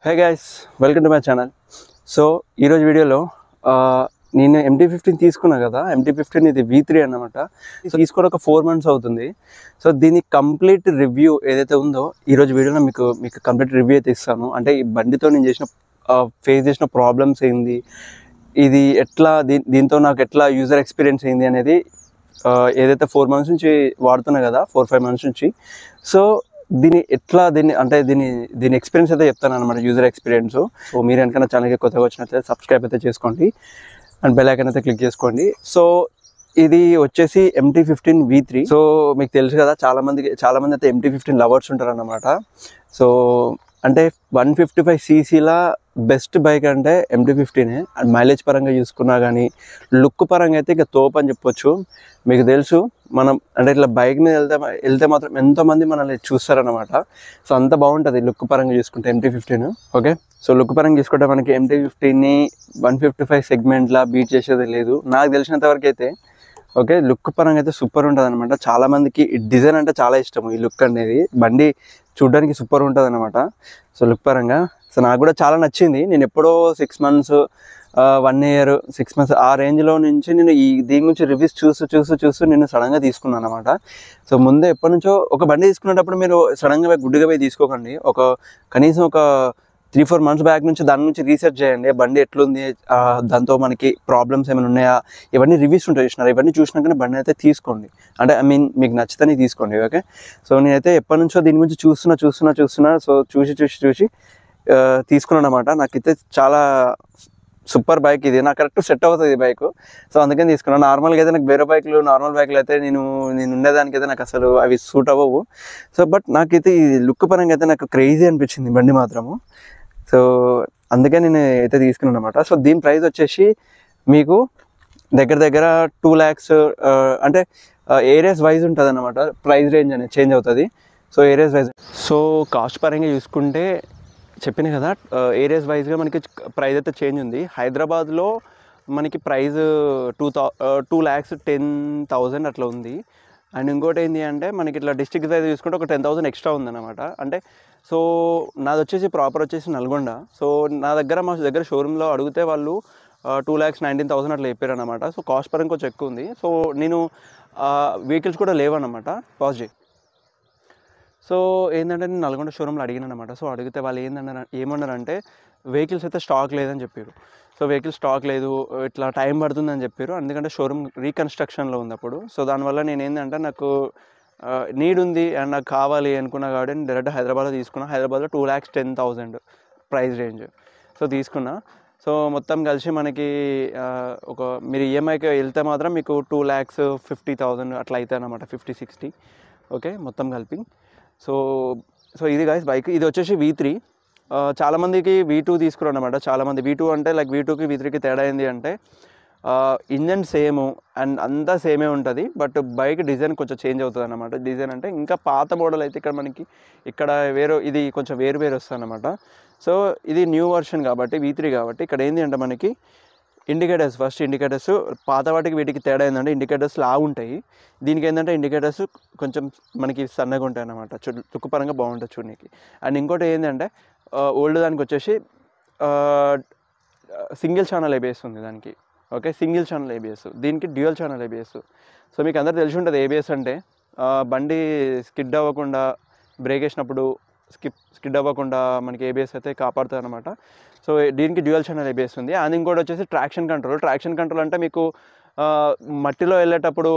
Hi guys, welcome to my channel. So ఈరోజు వీడియోలో నేను MT-15 తీసుకున్నా కదా. MT-15 ఇది V3 అన్నమాట. తీసుకొని ఒక 4 months అవుతుంది. సో దీని కంప్లీట్ రివ్యూ ఏదైతే ఉందో ఈరోజు వీడియోలో మీకు కంప్లీట్ రివ్యూ అయితే ఇస్తాను. అంటే ఈ బండితో నేను ఫేస్ చేసిన ప్రాబ్లమ్స్ ఏంది, ఇది ఎట్లా దీంతో నాకు ఎట్లా యూజర్ ఎక్స్పీరియన్స్ ఏంది అనేది ఏదైతే 4 months నుంచి వాడుతున్నా కదా, 4-5 months నుంచి. సో దీని ఎక్స్పీరియన్స్ అయితే చెప్తాను అనమాట, యూజర్ ఎక్స్పీరియన్స్. సో మీరు కనుక ఛానల్కి కొత్తగా వచ్చినట్లయితే సబ్స్క్రైబ్ అయితే చేసుకోండి అండ్ బెల్ ఐకాన్ అయితే క్లిక్ చేసుకోండి. సో ఇది వచ్చేసి MT-15 V3. సో మీకు తెలుసు కదా, చాలా మంది అయితే MT-15 లవర్స్ ఉంటారు అన్నమాట. సో అంటే 155cc బెస్ట్ బైక్ అంటే MT-15. అండ్ మైలేజ్ పరంగా చూసుకున్నా కానీ లుక్ పరంగా అయితే ఇక తోపు అని చెప్పొచ్చు. మీకు తెలుసు, మనం అంటే ఇట్లా బైక్ మీద వెళ్తే మాత్రం ఎంతోమంది మనల్ని చూస్తారనమాట. సో అంత బాగుంటుంది లుక్ పరంగా చూసుకుంటే MT-15. ఓకే, సో లుక్ పరంగా చూసుకుంటే మనకి MT-15ని 155 సెగ్మెంట్లా బీట్ చేసేది లేదు నాకు తెలిసినంత వరకు అయితే. ఓకే, లుక్ పరంగా అయితే సూపర్ ఉంటుంది అనమాట. చాలామందికి ఈ డిజైన్ అంటే చాలా ఇష్టం. ఈ లుక్ అనేది బండి చూడడానికి సూపర్ ఉంటుంది అనమాట. సో లుక్ పరంగా సో నాకు కూడా చాలా నచ్చింది. నేను ఎప్పుడో 6 months 1 year 6 months ఆ రేంజ్లో నుంచి నేను దీని గురించి రివ్యూస్ చూస్తూ నేను సడన్గా తీసుకున్నాను అనమాట. సో ముందే ఎప్పటి నుంచో ఒక బండి తీసుకునేటప్పుడు మీరు సడన్గా గుడ్డిగా పోయి తీసుకోకండి. కనీసం ఒక 3-4 months బ్యాక్ నుంచి దాని నుంచి రీసెర్చ్ చేయండి. బండి ఎట్లుంది, దాంతో మనకి ప్రాబ్లమ్స్ ఏమైనా ఉన్నాయా, ఇవన్నీ రివ్యూస్ ఉంటాయి చూసినారు. ఇవన్నీ చూసినాకనే బండి అయితే తీసుకోండి. అంటే మీకు నచ్చితేనే తీసుకోండి. ఓకే, సో నేనైతే ఎప్పటి నుంచో దీని గురించి చూస్తున్నా. సో చూసి తీసుకున్నాను అనమాట. నాకైతే చాలా సూపర్ బైక్ ఇది. నాకు కరెక్ట్ సెట్ అవుతుంది ఈ బైక్. సో అందుకని తీసుకున్నాను. నార్మల్గా అయితే నాకు వేరే నార్మల్ బైక్లు అయితే నేను ఉండేదానికైతే నాకు అసలు అవి సూట్ అవ్వవు. సో బట్ నాకైతే ఈ లుక్ పరంగా అయితే నాకు క్రేజీ అనిపించింది బండి మాత్రము. సో అందుకే నేను అయితే తీసుకున్నాను అనమాట. సో దీని ప్రైస్ వచ్చేసి మీకు దగ్గర 2 lakhs, అంటే ఏరియాస్ వైజ్ ఉంటుంది అనమాట. ప్రైస్ రేంజ్ అనేది చేంజ్ అవుతుంది. So areas wise, so cost పరంగా చూసుకుంటే చెప్పిన కదా, ఏరియాస్ వైజ్గా మనకి ప్రైస్ అయితే చేంజ్ ఉంది. హైదరాబాద్లో మనకి ప్రైస్ 2,10,000 అట్లా ఉంది. అండ్ ఇంకోటి ఏంటి అంటే మనకి ఇట్లా డిస్ట్రిక్ట్ వైజ్ చూసుకుంటే ఒక 10,000 ఎక్స్ట్రా ఉందన్నమాట. అంటే సో నాది వచ్చేసి ప్రాపర్ వచ్చేసి నల్గొండ. సో మా దగ్గర షోరూంలో అడిగితే వాళ్ళు 2,19,000 అట్లా చెప్పారు అనమాట. సో కాస్ట్ పరంగా కొంచెం ఎక్కువ ఉంది. సో నేను వెహికల్స్ కూడా లేవన్నమాట పాజిటివ్. సో ఏంటంటే నేను నల్గొండ షోరూంలో అడిగినాను అనమాట. సో అడిగితే వాళ్ళు ఏమన్నారంటే వెహికల్స్ అయితే స్టాక్ లేదని చెప్పారు. సో వెహికల్స్ స్టాక్ లేదు, ఇట్లా టైం పడుతుందని చెప్పారు. ఎందుకంటే షోరూమ్ రీకన్స్ట్రక్షన్లో ఉంది అప్పుడు. సో దానివల్ల నేను ఏంటంటే నాకు నీడ్ ఉంది అండ్ నాకు కావాలి అనుకున్నా కాబట్టి నేను డైరెక్ట్ హైదరాబాద్లో తీసుకున్నా. హైదరాబాద్లో 2,10,000 ప్రైస్ రేంజ్. సో తీసుకున్నా. సో మొత్తం కలిసి మనకి మీరు ఈఎంఐకి వెళ్తే మాత్రం మీకు 2,50,000 అట్లా అవుతాయి అన్నమాట, 50-60. ఓకే, మొత్తం కలిపి. సో ఇది గైస్ బైక్. ఇది వచ్చేసి V3. చాలామందికి V2 తీసుకున్నారు అనమాట. చాలామంది V2 అంటే లైక్ V2కి V3కి తేడా ఏంది అంటే ఇంజన్ సేమ్ అండ్ అంతా సేమే ఉంటుంది. బట్ బైక్ డిజైన్ కొంచెం చేంజ్ అవుతుంది అన్నమాట. డిజైన్ అంటే ఇంకా పాత మోడల్ అయితే ఇక్కడ ఇది కొంచెం వేరు వస్తుంది అనమాట. సో ఇది న్యూ వర్షన్ కాబట్టి V3 కాబట్టి ఇక్కడ ఏంటి అంటే మనకి ఫస్ట్ ఇండికేటర్స్ పాత వాటికి వీటికి తేడా ఏంటంటే ఇండికేటర్స్ లావు ఉంటాయి. దీనికి ఏంటంటే ఇండికేటర్స్ కొంచెం మనకి సన్నగా ఉంటాయి అన్నమాట. లుక్ పరంగా బాగుంటుంది చూడడానికి. అండ్ ఇంకోటి ఏంటంటే ఓల్డ్ దానికి వచ్చేసి సింగిల్ ఛానల్ ABS ఉంది దానికి. Okay, single channel ABS. దీనికి డ్యూయల్ ఛానల్ ABS. సో మీకు అందరూ తెలిసి ఉంటుంది ABS అంటే బండి స్కిడ్ అవ్వకుండా, బ్రేక్ వేసినప్పుడు స్కిడ్ అవ్వకుండా మనకి ABS అయితే కాపాడుతుంది అనమాట. సో దీనికి డ్యూయల్ ఛానల్ ABS ఉంది. అండ్ ఇంకోటి వచ్చేసి ట్రాక్షన్ కంట్రోల్ అంటే మీకు మట్టిలో వెళ్ళేటప్పుడు,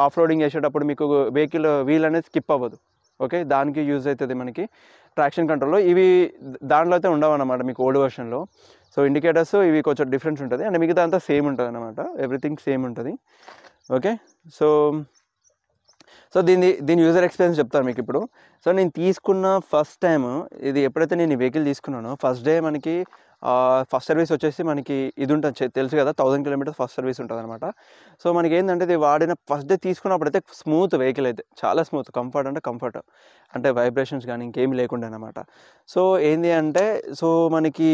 ఆఫ్ రోడింగ్ చేసేటప్పుడు మీకు వెహికల్ వీల్ అనేది స్కిప్ అవ్వదు. ఓకే, దానికి యూజ్ అవుతుంది మనకి ట్రాక్షన్ కంట్రోల్లో. ఇవి దాంట్లో అయితే ఉండవు అన్నమాట మీకు ఓల్డ్ వర్షన్లో. సో ఇండికేటర్స్ ఇవి కొంచెం డిఫరెన్స్ ఉంటుంది. అండ్ మిగతా అంతా సేమ్ ఉంటుంది అన్నమాట, ఎవ్రీథింగ్ సేమ్ ఉంటుంది. ఓకే, సో దీని యూజర్ ఎక్స్పీరియన్స్ చెప్తాను మీకు ఇప్పుడు. సో నేను తీసుకున్న ఫస్ట్ టైం ఇది ఎప్పుడైతే నేను ఈ వెహికల్ తీసుకున్నానో ఫస్ట్ డే మనకి ఫస్ట్ సర్వీస్ వచ్చేసి మనకి ఇది ఉంటుంది తెలుసు కదా, 1000 kilometers ఫస్ట్ సర్వీస్ ఉంటుంది అనమాట. సో మనకి ఏంటంటే ఇది వాడిన ఫస్ట్ డే తీసుకున్నప్పుడైతే స్మూత్ వెహికల్ అయితే చాలా స్మూత్, కంఫర్ట్ అంటే వైబ్రేషన్స్ కానీ ఇంకేమి లేకుండా అనమాట. సో ఏంది అంటే సో మనకి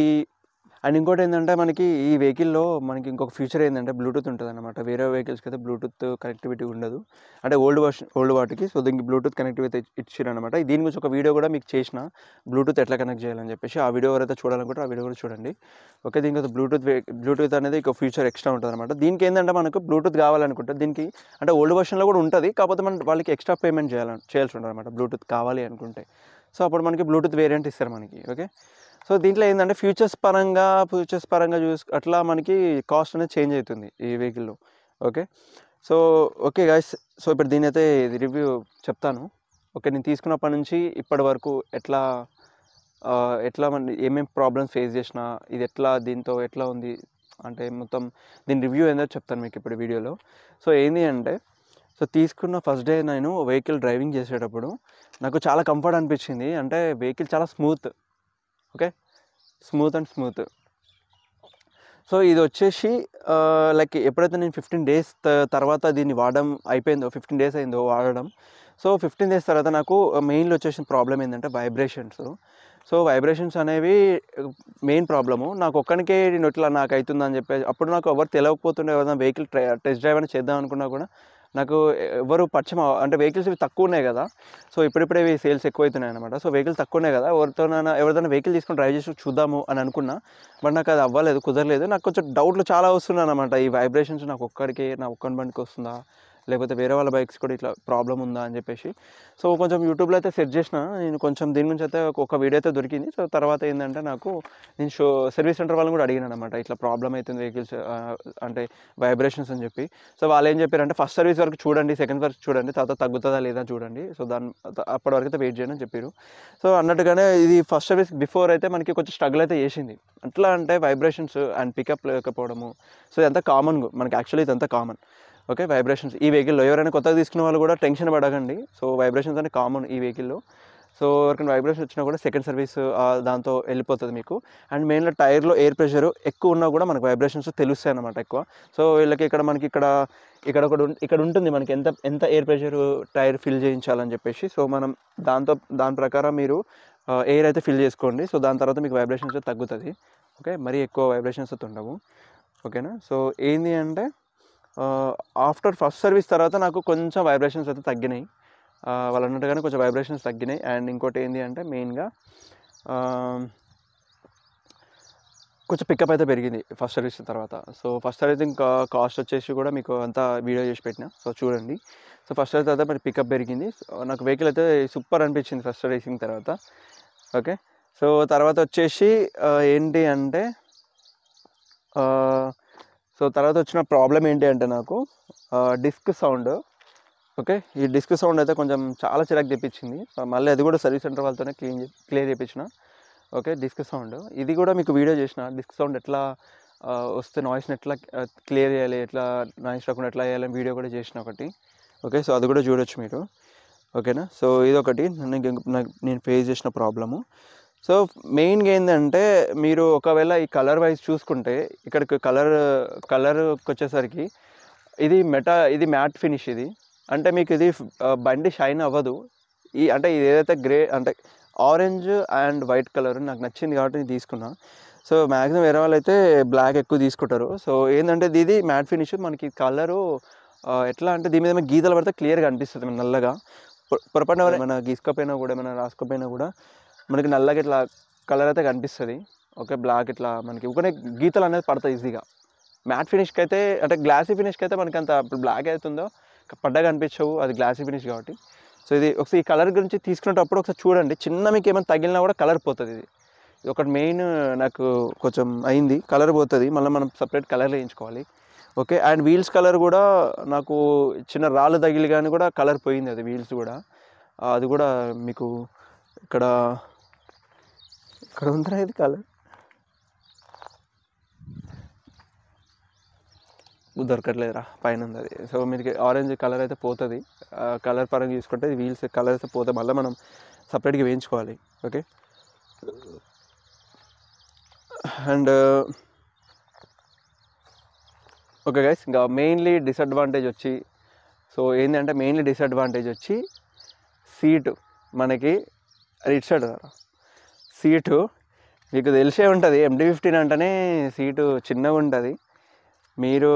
అండ్ ఇంకోటి ఏంటంటే మనకి ఈ వెహికల్లో మనకి ఇంకొక ఫీచర్ ఏంటంటే బ్లూటూత్ ఉంటుంది అనమాట. వేరే వెహికల్స్కి అయితే బ్లూటూత్ కనెక్టివిటీ ఉండదు, అంటే ఓల్డ్ వాటికి. సో దీనికి బ్లూటూత్ కనెక్టివిటీ ఇచ్చారనమాట. దీని గురించి ఒక వీడియో కూడా మీకు చేసిన, బ్లూటూత్ ఎట్లా కనెక్ట్ చేయాలని చెప్పేసి. ఆ వీడియో ఎవరైతే చూడాలనుకుంటే ఆ వీడియో కూడా చూడండి. ఓకే, దీనికి బ్లూటూత్ అనేది ఒక ఫీచర్ ఎక్స్ట్రా ఉంటుంది అనమాట. దీనికి ఏంటంటే మనకు బ్లూటూత్ కావాలనుకుంటే దీనికి అంటే ఓల్డ్ వర్షన్లో కూడా ఉంటుంది, కాకపోతే మనం వాళ్ళకి ఎక్స్ట్రా పేమెంట్ చేయాల్సి ఉంటుంది అనమాట బ్లూటూత్ కావాలి అనుకుంటే. సో అప్పుడు మనకి బ్లూటూత్ వేరియంట్ ఇస్తారు మనకి. ఓకే, సో దీంట్లో ఏంటంటే ఫ్యూచర్స్ పరంగా అట్లా మనకి కాస్ట్ అనేది చేంజ్ అవుతుంది ఈ వెహికల్లో. Okay, so okay guys, so ఇప్పుడు దీని అయితే రివ్యూ చెప్తాను. ఓకే, నేను తీసుకున్నప్పటి నుంచి ఇప్పటి వరకు ఎట్లా ఏమేమి ప్రాబ్లమ్స్ ఫేస్ చేసిన, ఇది దీంతో ఎట్లా ఉంది అంటే మొత్తం దీని రివ్యూ ఏందో చెప్తాను మీకు ఇప్పుడు వీడియోలో. సో ఏంటి అంటే, సో తీసుకున్న ఫస్ట్ డే నేను వెహికల్ డ్రైవింగ్ చేసేటప్పుడు నాకు చాలా కంఫర్ట్ అనిపించింది. అంటే వెహికల్ చాలా స్మూత్. Okay, smooth. సో ఇది వచ్చేసి లైక్ ఎప్పుడైతే నేను 15 days తర్వాత దీన్ని వాడడం అయిపోయిందో, 15 days అయిందో వాడడం. సో 15 days తర్వాత నాకు మెయిన్లో వచ్చేసిన ప్రాబ్లం ఏంటంటే వైబ్రేషన్స్. సో వైబ్రేషన్స్ అనేవి మెయిన్ ప్రాబ్లము. నాకు ఒక్కనికే నాకు అవుతుందని చెప్పేసి అప్పుడు నాకు ఎవరు తెలియకపోతుండే, ఎవరైనా వెహికల్ టెస్ట్ డ్రైవ్ అని చేద్దాం అనుకున్నా కూడా నాకు ఎవరు పరిచయం అంటే వెహికల్స్ ఇవి తక్కువ ఉన్నాయి కదా. సో ఇప్పుడిప్పుడే ఇవి సేల్స్ ఎక్కువ అవుతున్నాయి అనమాట. సో వెహికల్స్ తక్కువ ఉన్నాయి కదా, ఎవరిదైనా వెహికల్ తీసుకొని డ్రైవ్ చేసి చూద్దాము అని అనుకున్నా. బట్ నాకు అది అవ్వలేదు, కుదరలేదు. నాకు కొంచెం డౌట్లు చాలా వస్తున్నాయి అనమాట. ఈ వైబ్రేషన్స్ నా ఒక్కని బండికి వస్తుందా, లేకపోతే వేరే వాళ్ళ బైక్స్ కూడా ఇట్లా ప్రాబ్లం ఉందా అని చెప్పేసి. సో కొంచెం యూట్యూబ్లో అయితే సెర్చ్ చేసిన నేను, కొంచెం దీని నుంచి అయితే ఒక వీడియో అయితే దొరికింది. సో తర్వాత ఏంటంటే నేను సర్వీస్ సెంటర్ వాళ్ళని కూడా అడిగినాను అనమాట, ఇట్లా ప్రాబ్లం అవుతుంది వెహికల్స్ అంటే వైబ్రేషన్స్ అని చెప్పి. సో వాళ్ళు ఏం చెప్పారంటే ఫస్ట్ సర్వీస్ వరకు చూడండి, సెకండ్ వరకు చూడండి, తర్వాత తగ్గుతుందా లేదా చూడండి. సో అప్పటి వరకు అయితే వెయిట్ చేయని చెప్పారు. సో అన్నట్టుగానే ఇది ఫస్ట్ సర్వీస్ బిఫోర్ అయితే మనకి కొంచెం స్ట్రగుల్ అయితే చేసింది. ఎట్లా అంటే వైబ్రేషన్స్ అండ్ పికప్ లేకపోవడము. సో ఇదంతా కామన్, మనకి యాక్చువల్లీ ఇదంతా కామన్. ఓకే, వైబ్రేషన్స్ ఈ వెహికల్లో ఎవరైనా కొత్తగా తీసుకున్న వాళ్ళు కూడా టెన్షన్ పడకండి. సో వైబ్రేషన్స్ అనేది కామన్ ఈ వెహికల్లో. సో ఎవరికైనా వైబ్రేషన్ వచ్చినా కూడా సెకండ్ సర్వీస్ దాంతో వెళ్ళిపోతుంది మీకు. అండ్ మెయిన్గా టైర్లో ఎయిర్ ప్రెషర్ ఎక్కువ ఉన్నా కూడా మనకు వైబ్రేషన్స్ తెలుస్తాయి అన్నమాట ఎక్కువ. సో వీళ్ళకి ఇక్కడ ఉంటుంది మనకి ఎంత ఎయిర్ ప్రెషర్ టైర్ ఫిల్ చేయించాలని చెప్పేసి. సో మనం దాని ప్రకారం మీరు ఎయిర్ అయితే ఫిల్ చేసుకోండి. సో దాని తర్వాత మీకు వైబ్రేషన్స్ తగ్గుతుంది. ఓకే, మరీ ఎక్కువ వైబ్రేషన్స్ అయితే ఉండవు. ఓకేనా, సో ఏంటి అంటే ఆఫ్టర్ ఫస్ట్ సర్వీస్ తర్వాత నాకు కొంచెం వైబ్రేషన్స్ అయితే తగ్గినాయి. వాళ్ళు అన్నట్టుగానే కొంచెం వైబ్రేషన్స్ తగ్గినాయి. అండ్ ఇంకోటి ఏంటి అంటే మెయిన్గా కొంచెం పికప్ అయితే పెరిగింది ఫస్ట్ సర్వీస్ తర్వాత. సో ఫస్ట్ సర్వీసింగ్ కాస్ట్ వచ్చేసి కూడా మీకు అంతా వీడియో చేసి పెట్టినా, సో చూడండి. సో ఫస్ట్ సర్వీస్ తర్వాత మరి పికప్ పెరిగింది. నాకు వెహికల్ అయితే సూపర్ అనిపించింది ఫస్ట్ సర్వీసింగ్ తర్వాత. ఓకే, సో తర్వాత వచ్చేసి ఏంటి అంటే సో తర్వాత వచ్చిన ప్రాబ్లం ఏంటి అంటే నాకు డిస్క్ సౌండ్. ఓకే, ఈ డిస్క్ సౌండ్ అయితే కొంచెం చాలా చిరాకు తెప్పించింది. మళ్ళీ అది కూడా సర్వీస్ సెంటర్ వాళ్ళతోనే క్లియర్ చేయించిన. ఓకే, డిస్క్ సౌండ్ ఇది కూడా మీకు వీడియో చేసిన, డిస్క్ సౌండ్ ఎట్లా వస్తే నాయిస్ని ఎట్లా క్లియర్ చేయాలి, ఎట్లా నాయిస్ రాకుండా ఎట్లా చేయాలని వీడియో కూడా చేసిన ఒకటి. ఓకే, సో అది కూడా చూడొచ్చు మీరు. ఓకేనా, సో ఇది నేను ఫేస్ చేసిన ప్రాబ్లము. సో మెయిన్గా ఏంటంటే మీరు ఒకవేళ ఈ కలర్ వైజ్ చూసుకుంటే ఇక్కడికి కలర్కి వచ్చేసరికి ఇది మ్యాట్ ఫినిష్. ఇది అంటే మీకు ఇది బండి షైన్ అవ్వదు. అంటే ఇది ఏదైతే గ్రే అంటే ఆరెంజ్ అండ్ వైట్ కలర్ నాకు నచ్చింది కాబట్టి నేను తీసుకున్నా. సో మ్యాక్సిమం వేరే వాళ్ళు అయితే బ్లాక్ ఎక్కువ తీసుకుంటారు. సో ఏంటంటే ఇది మ్యాట్ ఫినిష్. మనకి కలరు ఎట్లా అంటే దీని మీద గీతలు పడితే క్లియర్గా అనిపిస్తుంది నల్లగా. పొరపాటున ఏమైనా గీసుకోపోయినా కూడా ఏమైనా రాసుకోపోయినా కూడా మనకి నల్లగా ఇట్లా కలర్ అయితే కనిపిస్తుంది. ఓకే, బ్లాక్ ఇట్లా మనకి ఒకనే గీతలు అనేది పడతాయి ఈజీగా. మ్యాట్ ఫినిష్కి అయితే అంటే గ్లాసీ ఫినిష్కి అయితే మనకి అంత బ్లాక్ అవుతుందో పడ్డగా అనిపించవు, అది గ్లాసీ ఫినిష్ కాబట్టి. సో ఇది ఒకసారి ఈ కలర్ గురించి తీసుకునేటప్పుడు ఒకసారి చూడండి, చిన్న మీకు ఏమైనా తగిలినా కూడా కలర్ పోతుంది. ఇది ఒకటి మెయిన్ నాకు కొంచెం అయింది, కలర్ పోతుంది. మళ్ళీ మనం సపరేట్ కలర్ వేయించుకోవాలి. ఓకే, అండ్ వీల్స్ కలర్ కూడా నాకు చిన్న రాళ్ళు తగిలి కానీ కూడా కలర్ పోయింది. అది వీల్స్ కూడా అది కూడా మీకు ఇక్కడ ఉందా ఇది కలర్ దొరకట్లేదురా, పైన ఉంది అది. సో మీకు ఆరెంజ్ కలర్ అయితే పోతుంది. కలర్ పరంగా చూసుకుంటే వీల్స్ కలర్ అయితే పోతే మళ్ళీ మనం సపరేట్గా వేయించుకోవాలి. ఓకే, అండ్ ఓకే గైస్, ఇంకా మెయిన్లీ డిసడ్వాంటేజ్ వచ్చి సీటు. మనకి ఇటు సైడ్ సీటు మీకు తెలిసే ఉంటుంది MT-15 అంటేనే సీటు చిన్నగా ఉంటుంది. మీరు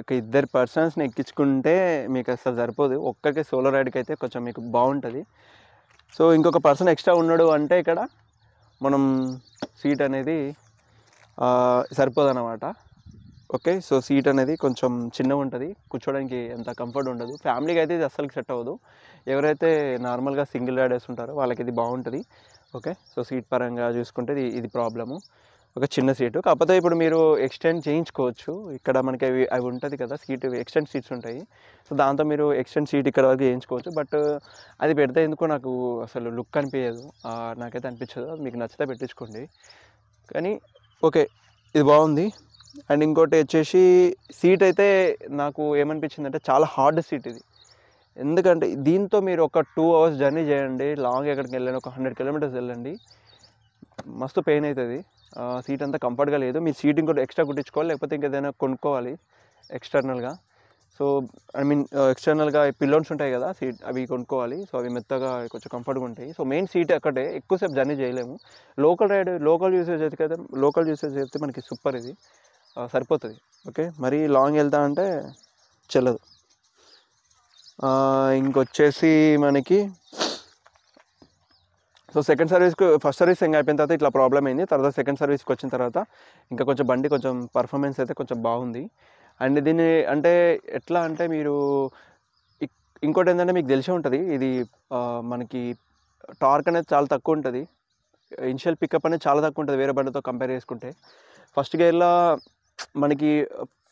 ఒక ఇద్దరు పర్సన్స్ని ఎక్కించుకుంటే మీకు అసలు సరిపోదు. ఒక్కరికి సోలో రైడ్కి అయితే కొంచెం మీకు బాగుంటుంది. సో ఇంకొక పర్సన్ ఎక్స్ట్రా ఉన్నాడు అంటే ఇక్కడ మనం సీట్ అనేది సరిపోదన్నమాట. ఓకే, సో సీట్ అనేది కొంచెం చిన్నగా ఉంటుంది, కూర్చోడానికి ఎంత కంఫర్ట్ ఉండదు. ఫ్యామిలీకి అయితే ఇది అస్సలు సెట్ అవ్వదు. ఎవరైతే నార్మల్గా సింగిల్ రైడర్స్ ఉంటారో వాళ్ళకి ఇది బాగుంటుంది. ఓకే, సో సీట్ పరంగా చూసుకుంటే ఇది ప్రాబ్లము. ఒక చిన్న సీటు, కాకపోతే ఇప్పుడు మీరు ఎక్స్టెండ్ చేయించుకోవచ్చు. ఇక్కడ మనకి అవి ఉంటుంది కదా సీట్, ఎక్స్టెండ్ సీట్స్ ఉంటాయి. సో దాంతో మీరు ఎక్స్టెండ్ సీట్ ఇక్కడ వరకు చేయించుకోవచ్చు. బట్ అది పెడితే ఎందుకో నాకు అసలు లుక్ అనిపించదు, నాకైతే అనిపించదు. అది మీకు నచ్చితే పెట్టించుకోండి. కానీ ఓకే, ఇది బాగుంది. అండ్ ఇంకోటి వచ్చేసి సీట్ అయితే నాకు ఏమనిపించిందంటే చాలా హార్డ్ సీట్ ఇది. ఎందుకంటే దీంతో మీరు ఒక 2 hours జర్నీ చేయండి, లాంగ్ ఎక్కడికి వెళ్ళండి, ఒక 100 kilometers వెళ్ళండి, మస్తు పెయిన్ అవుతుంది. సీట్ అంతా కంఫర్ట్గా లేదు. మీ సీట్ ఇంకోటి ఎక్స్ట్రా కుట్టించుకోవాలి, లేకపోతే ఇంకేదైనా కొనుక్కోవాలి ఎక్స్టర్నల్గా. సో ఐ మీన్ ఎక్స్టర్నల్గా పిల్లోన్స్ ఉంటాయి కదా సీట్, అవి కొనుక్కోవాలి. సో అవి మెత్తగా కొంచెం కంఫర్ట్గా ఉంటాయి. సో మెయిన్ సీట్ అక్కడే, ఎక్కువసేపు జర్నీ చేయలేము. లోకల్ యూసేజ్ అయితే కదా, లోకల్ యూసేజ్ అయితే మనకి సూపర్, ఇది సరిపోతుంది. ఓకే, మరీ లాంగ్ వెళ్తా అంటే చెల్లదు. ఇంకొచ్చేసి మనకి సో సెకండ్ సర్వీస్కి, ఫస్ట్ సర్వీస్ ఇంకా అయిపోయిన తర్వాత ఇట్లా ప్రాబ్లం అయింది. తర్వాత సెకండ్ సర్వీస్కి వచ్చిన తర్వాత ఇంకా కొంచెం బండి కొంచెం పర్ఫార్మెన్స్ అయితే కొంచెం బాగుంది. అండ్ దీన్ని అంటే ఎట్లా అంటే మీరు ఇంకోటి ఏంటంటే మీకు తెలిసే ఉంటుంది, ఇది మనకి టార్క్ అనేది చాలా తక్కువ ఉంటుంది. ఇనిషియల్ పికప్ అనేది చాలా తక్కువ ఉంటుంది వేరే బండితో కంపేర్ చేసుకుంటే. ఫస్ట్ గేర్లో మనకి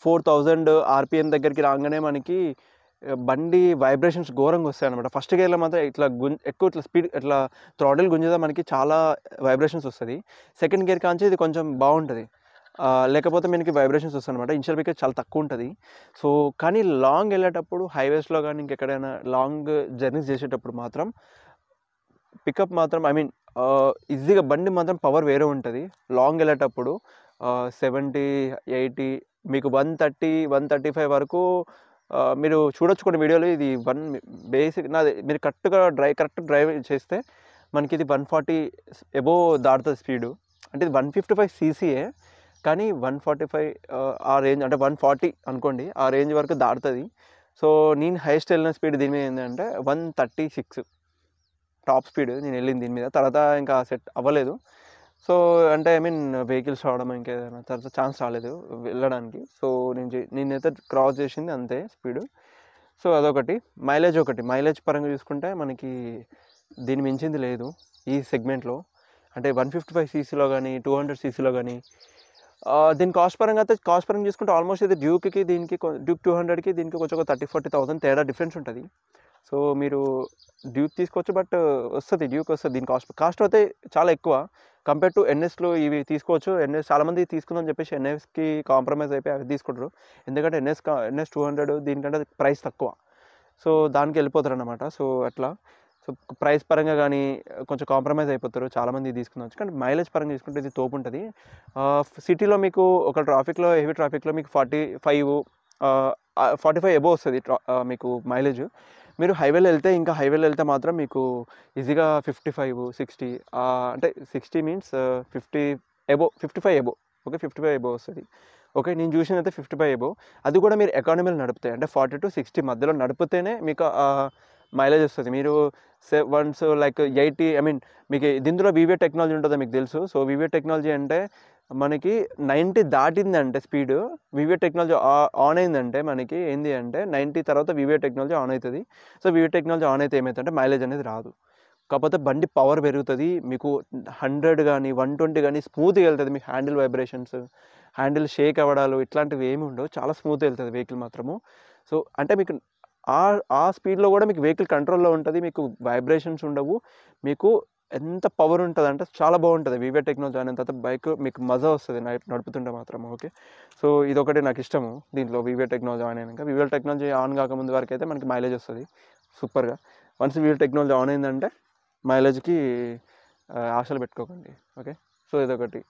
4000 RPM దగ్గరికి రాగానే మనకి బండి వైబ్రేషన్స్ ఘోరంగా వస్తాయి అనమాట. ఫస్ట్ గేర్లో మాత్రం ఇట్లా ఎక్కువ ఇట్లా స్పీడ్ ఇట్లా థ్రాటిల్ గుంజుదా మనకి చాలా వైబ్రేషన్స్ వస్తుంది. సెకండ్ గేర్ కాంచి ఇది కొంచెం బాగుంటుంది, లేకపోతే మనకి వైబ్రేషన్స్ వస్తాయి అనమాట. ఇనిషియల్ పికప్ చాలా తక్కువ ఉంటుంది. సో కానీ లాంగ్ వెళ్ళేటప్పుడు హైవేస్లో కానీ ఇంకెక్కడైనా లాంగ్ జర్నీస్ చేసేటప్పుడు మాత్రం పికప్ మాత్రం ఐ మీన్ ఈజీగా బండి మాత్రం పవర్ వేరే ఉంటుంది. లాంగ్ వెళ్ళేటప్పుడు 70, 80 మీకు 130, 135 వరకు మీరు చూడొచ్చు కొన్ని వీడియోలు. ఇది బేసిక్ నాది, మీరు కరెక్ట్ డ్రైవ్ చేస్తే మనకి ఇది 140 అబోవ్ దాటుతుంది స్పీడు. అంటే ఇది 155 cc కానీ 145 ఆ రేంజ్, అంటే 140 అనుకోండి, ఆ రేంజ్ వరకు దాటుతుంది. సో నేను హైయెస్ట్ వెళ్ళిన స్పీడ్ దీని మీద ఏంటంటే 136 టాప్ స్పీడ్ నేను వెళ్ళింది దీని మీద. తర్వాత ఇంకా సెట్ అవ్వలేదు. సో అంటే ఐ మీన్ వెహికల్స్ రావడం ఇంకేదైనా తర్వాత ఛాన్స్ రాలేదు వెళ్ళడానికి. సో నేనైతే క్రాస్ చేసింది అంతే స్పీడు. సో అదొకటి. మైలేజ్ పరంగా చూసుకుంటే మనకి దీన్ని మించింది లేదు ఈ సెగ్మెంట్లో. అంటే 155 cc కానీ 200 cc కానీ. దీని కాస్ట్ పరంగా చూసుకుంటే ఆల్మోస్ట్ ఇది డ్యూక్ 200కి దీనికి కొంచెం ఒక 30,000-40,000 తేడా డిఫరెన్స్ ఉంటుంది. సో మీరు డ్యూక్ తీసుకోవచ్చు, బట్ వస్తుంది, డ్యూక్ వస్తుంది. దీని కాస్ట్ అయితే చాలా ఎక్కువ కంపేర్ టు NSలో ఇవి తీసుకోవచ్చు. NS చాలామంది తీసుకుందని చెప్పేసి NSకి కాంప్రమైజ్ అయిపోయి అవి తీసుకుంటారు. ఎందుకంటే NS 200 దీనికంటే ప్రైస్ తక్కువ, సో దానికి వెళ్ళిపోతారు అన్నమాట. సో అట్లా సో ప్రైస్ పరంగా కానీ కొంచెం కాంప్రమైజ్ అయిపోతారు చాలామంది తీసుకుందాం. కానీ మైలేజ్ పరంగా తీసుకుంటే ఇది తోపు ఉంటుంది. సిటీలో మీకు ఒక హెవీ ట్రాఫిక్లో మీకు 45 అబోవ్ వస్తుంది మీకు మైలేజ్. మీరు హైవేలో వెళ్తే మాత్రం మీకు ఈజీగా 55, 60, అంటే 60 మీన్స్ 55 అబోవ్. ఓకే, 55 అబోవ్ వస్తుంది. ఓకే, నేను చూసినైతే 55 అబోవ్. అది కూడా మీరు ఎకానమీలో నడిపితే, అంటే 40 to 60 మధ్యలో నడిపితేనే మీకు మైలేజ్ వస్తుంది. మీరు వన్స్ లైక్ 80, ఐ మీన్ మీకు దీంట్లో VVA టెక్నాలజీ ఉంటుందో మీకు తెలుసు. సో VVA టెక్నాలజీ అంటే మనకి 90 దాటిందంటే స్పీడ్, VVA టెక్నాలజీ ఆన్ అయిందంటే మనకి ఏంది అంటే 90 తర్వాత VVA టెక్నాలజీ ఆన్ అవుతుంది. సో VVA టెక్నాలజీ ఆన్ అయితే ఏమవుతుందంటే మైలేజ్ అనేది రాదు. కాకపోతే బండి పవర్ పెరుగుతుంది. మీకు 100 కానీ 120 కానీ స్మూత్గా వెళ్తుంది. మీకు హ్యాండిల్ షేక్ అవ్వడాలు ఇట్లాంటివి ఏమి ఉండవు, చాలా స్మూత్గా వెళ్తుంది వెహికల్ మాత్రము. సో అంటే మీకు ఆ స్పీడ్లో కూడా మీకు వెహికల్ కంట్రోల్లో ఉంటుంది, మీకు వైబ్రేషన్స్ ఉండవు, మీకు ఎంత పవర్ ఉంటుంది అంటే చాలా బాగుంటుంది. VVA టెక్నాలజీ అయిన తర్వాత బైక్ మీకు మజా వస్తుంది నడుపుతుంటే మాత్రం. ఓకే, సో ఇదొకటి నాకు ఇష్టము దీంట్లో VVA టెక్నాలజీ ఆన్ అయినాక. VVA టెక్నాలజీ ఆన్ కాకముందు వరకు అయితే మనకి మైలేజ్ వస్తుంది సూపర్గా. వన్స్ VVA టెక్నాలజీ ఆన్ అయిందంటే మైలేజ్కి ఆశలు పెట్టుకోకండి. ఓకే, సో ఇదొకటి.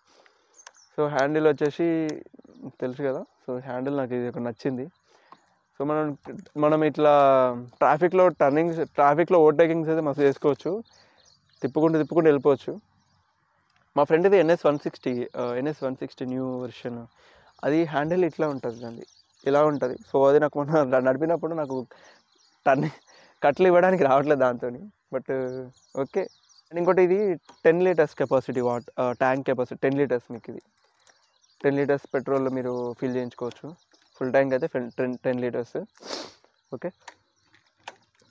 సో హ్యాండిల్ వచ్చేసి తెలుసు కదా, సో హ్యాండిల్ నాకు ఇది ఒకటి నచ్చింది. సో మనం ఇట్లా ట్రాఫిక్లో ఓవర్టేకింగ్స్ అయితే మస్తు చేసుకోవచ్చు, తిప్పుకుంటూ వెళ్ళిపోవచ్చు. మా ఫ్రెండ్ది NS 160 న్యూ వెర్షన్. అది హ్యాండిల్ ఇట్లా ఉంటుంది అండి, ఇలా ఉంటుంది. సో అది నాకు మొన్న నడిపినప్పుడు నాకు టర్న్ కట్లు ఇవ్వడానికి రావట్లేదు దాంతో. But okay. అండ్ ఇంకోటి ఇది 10 litres capacity tank capacity 10 litres. మీకు ఇది 10 లీటర్స్ పెట్రోల్ మీరు ఫిల్ చేయించుకోవచ్చు. ఫుల్ ట్యాంక్ అయితే 10 లీటర్స్. ఓకే.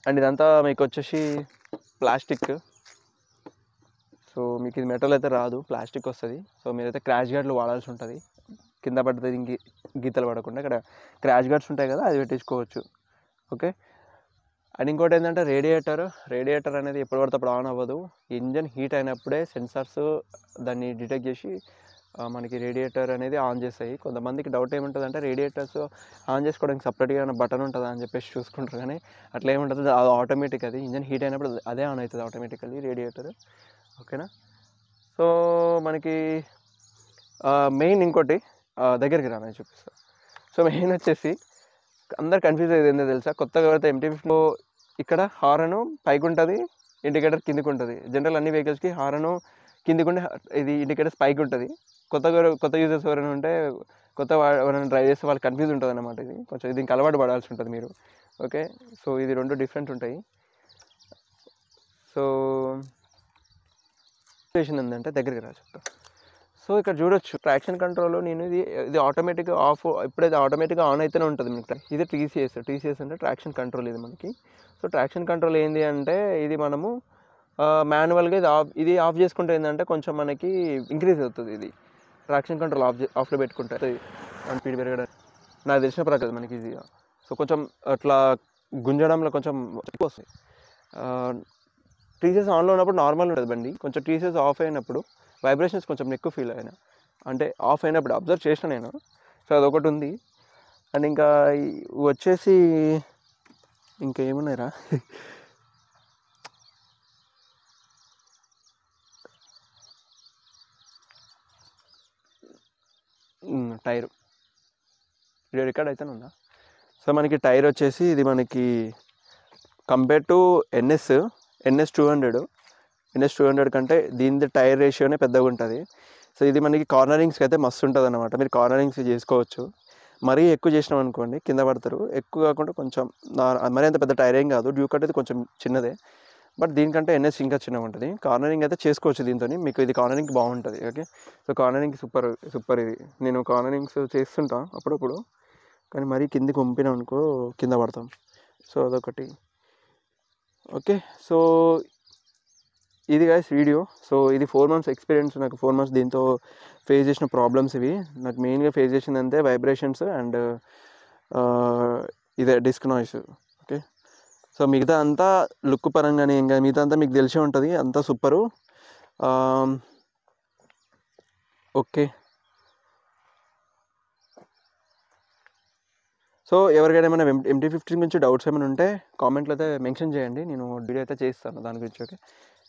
అండ్ ఇదంతా మీకు వచ్చేసి ప్లాస్టిక్. సో మీకు ఇది మెటల్ అయితే రాదు, ప్లాస్టిక్ వస్తుంది. సో మీరైతే క్రాష్ గార్డ్లు వాడాల్సి ఉంటుంది, కింద పడుతుంది గీతలు పడకుండా. ఇక్కడ క్రాష్ గార్డ్స్ ఉంటాయి కదా, అది పెట్టించుకోవచ్చు. ఓకే. అండ్ ఇంకోటి ఏంటంటే రేడియేటర్ అనేది ఎప్పుడు పడితే అప్పుడు ఆన్ అవ్వదు. ఇంజన్ హీట్ అయినప్పుడే సెన్సార్స్ దాన్ని డిటెక్ట్ చేసి మనకి రేడియేటర్ అనేది ఆన్ చేస్తాయి. కొంతమందికి డౌట్ ఏముంటుంది అంటే రేడియేటర్స్ ఆన్ చేసుకోవడానికి సపరేట్గా ఏమైనా బటన్ ఉంటుందా అని చెప్పేసి చూసుకుంటారు, కానీ అట్లా ఏముంటుంది, అది ఆటోమేటిక్. అది ఇంజన్ హీట్ అయినప్పుడు అదే ఆన్ అవుతుంది ఆటోమేటికల్లీ రేడియేటర్. ఓకేనా. సో మనకి మెయిన్ ఇంకోటి దగ్గరికి రాని చూపిస్తాను. సో మెయిన్ వచ్చేసి అందరు కన్ఫ్యూజ్ అయ్యేది ఏంటో తెలుసా, కొత్తగా ఎవరైతే MT-50 ఇక్కడ హారను పైకి ఉంటుంది, ఇండికేటర్ కిందికి ఉంటుంది. జనరల్ అన్ని వెహికల్స్కి హారను కిందికి ఉంటే ఇది ఇండికేటర్స్ పైకి ఉంటుంది. కొత్త యూజర్స్ ఎవరైనా ఉంటే, ఎవరైనా డ్రైవ్ చేస్తే వాళ్ళకి కన్ఫ్యూజ్ ఉంటుంది అన్నమాట. ఇది కొంచెం దీనికి అలవాటు పడాల్సి ఉంటుంది మీరు. ఓకే. సో ఇది రెండు డిఫరెంట్ ఉంటాయి. సో సిచ్యువేషన్ ఏంటంటే దగ్గరికి రా చెప్తా. సో ఇక్కడ చూడొచ్చు ట్రాక్షన్ కంట్రోల్. నేను ఇది ఆటోమేటిక్గా ఆఫ్, ఎప్పుడైతే ఆటోమేటిక్గా ఆన్ అయితేనే ఉంటుంది మీకు. ఇది టీసీఎస్ అంటే ట్రాక్షన్ కంట్రోల్ ఇది మనకి. సో ట్రాక్షన్ కంట్రోల్ ఏంటి అంటే ఇది మనము మాన్యువల్గా ఇది ఆఫ్ చేసుకుంటే ఏంటంటే కొంచెం మనకి ఇంక్రీజ్ అవుతుంది. ఇది ట్రాక్షన్ కంట్రోల్ ఆఫ్లో పెట్టుకుంటే స్పీడ్ పెరగడానికి నాకు తెలిసిన ప్రకారం మనకి ఇది. సో కొంచెం అట్లా గుంజడంలో కొంచెం ఎక్కువ వస్తాయి. టీసీఎస్ ఆన్లో ఉన్నప్పుడు నార్మల్ ఉంటుంది బండి, కొంచెం టీసీఎస్ ఆఫ్ అయినప్పుడు వైబ్రేషన్స్ కొంచెం ఎక్కువ ఫీల్ అయినా, అంటే ఆఫ్ అయినప్పుడు అబ్జర్వ్ చేసిన నేను. సో అదొకటి ఉంది. అండ్ ఇంకా వచ్చేసి ఇంకా ఏమున్నాయిరా, టైరు వీడియో రికార్డ్ అయితేనే ఉందా. సో మనకి టైర్ వచ్చేసి ఇది మనకి కంపేర్ టు NS 200 కంటే దీని టైర్ రేషియోనే పెద్దగా ఉంటుంది. సో ఇది మనకి కార్నరింగ్స్కి అయితే మస్తు ఉంటుంది అన్నమాట. మీరు కార్నరింగ్స్ చేసుకోవచ్చు. మరీ ఎక్కువ చేసినాం అనుకోండి కింద పడతారు. ఎక్కువ కాకుండా కొంచెం మరీ అంత పెద్ద టైర్ ఏం కాదు. డ్యూక్ అయితే కొంచెం చిన్నదే, బట్ దీనికంటే NS ఇంకా చిన్నగా ఉంటుంది. కార్నరింగ్ అయితే చేసుకోవచ్చు దీంతో, మీకు ఇది కార్నరింగ్ బాగుంటుంది. ఓకే. సో కార్నరింగ్ సూపర్ ఇది. నేను కార్నరింగ్స్ చేస్తుంటా అప్పుడప్పుడు, కానీ మరీ కిందికి పంపినాం అనుకో కింద పడతాం. సో అదొకటి. ఓకే. సో ఇది గైస్ వీడియో. సో ఇది 4 months ఎక్స్పీరియన్స్. నాకు 4 months దీంతో ఫేస్ చేసిన ప్రాబ్లమ్స్ ఇవి. నాకు మెయిన్గా ఫేస్ చేసిందంటే వైబ్రేషన్స్ అండ్ ఇదే డిస్క్ నాయిస్. ఓకే. సో మిగతా అంతా లుక్ పరంగానే ఇంకా మిగతా అంతా మీకు తెలిసే ఉంటుంది, అంతా సూపరు. ఓకే. సో ఎవరికైనా ఏమైనా MT-50 గురించి డౌట్స్ ఏమైనా ఉంటే కామెంట్లో అయితే మెన్షన్ చేయండి, నేను వీడియో అయితే చేస్తాను దాని గురించి. ఓకే.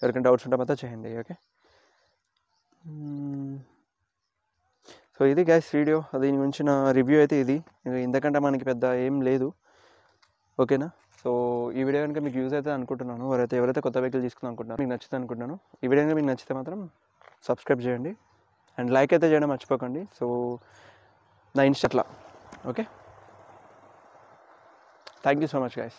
ఎవరికైనా డౌట్స్ ఉంటే మాత్రం చేయండి. ఓకే. సో ఇది గైస్ వీడియో. దీని గురించి నా రివ్యూ అయితే ఇది. ఇంతకంటే మనకి పెద్ద ఏం లేదు. ఓకేనా. సో ఈ వీడియో కనుక మీకు యూజ్ అయితే అనుకుంటున్నాను. ఎవరైతే కొత్త వెహికల్ తీసుకుందాం అనుకుంటున్నాను, మీకు నచ్చుతుంది అనుకుంటున్నాను. ఈ వీడియో కనుక మీకు నచ్చితే మాత్రం సబ్స్క్రైబ్ చేయండి అండ్ లైక్ అయితే చేయడం మర్చిపోకండి. సో నా ఇన్స్టాట్లో. Okay. Thank you so much guys.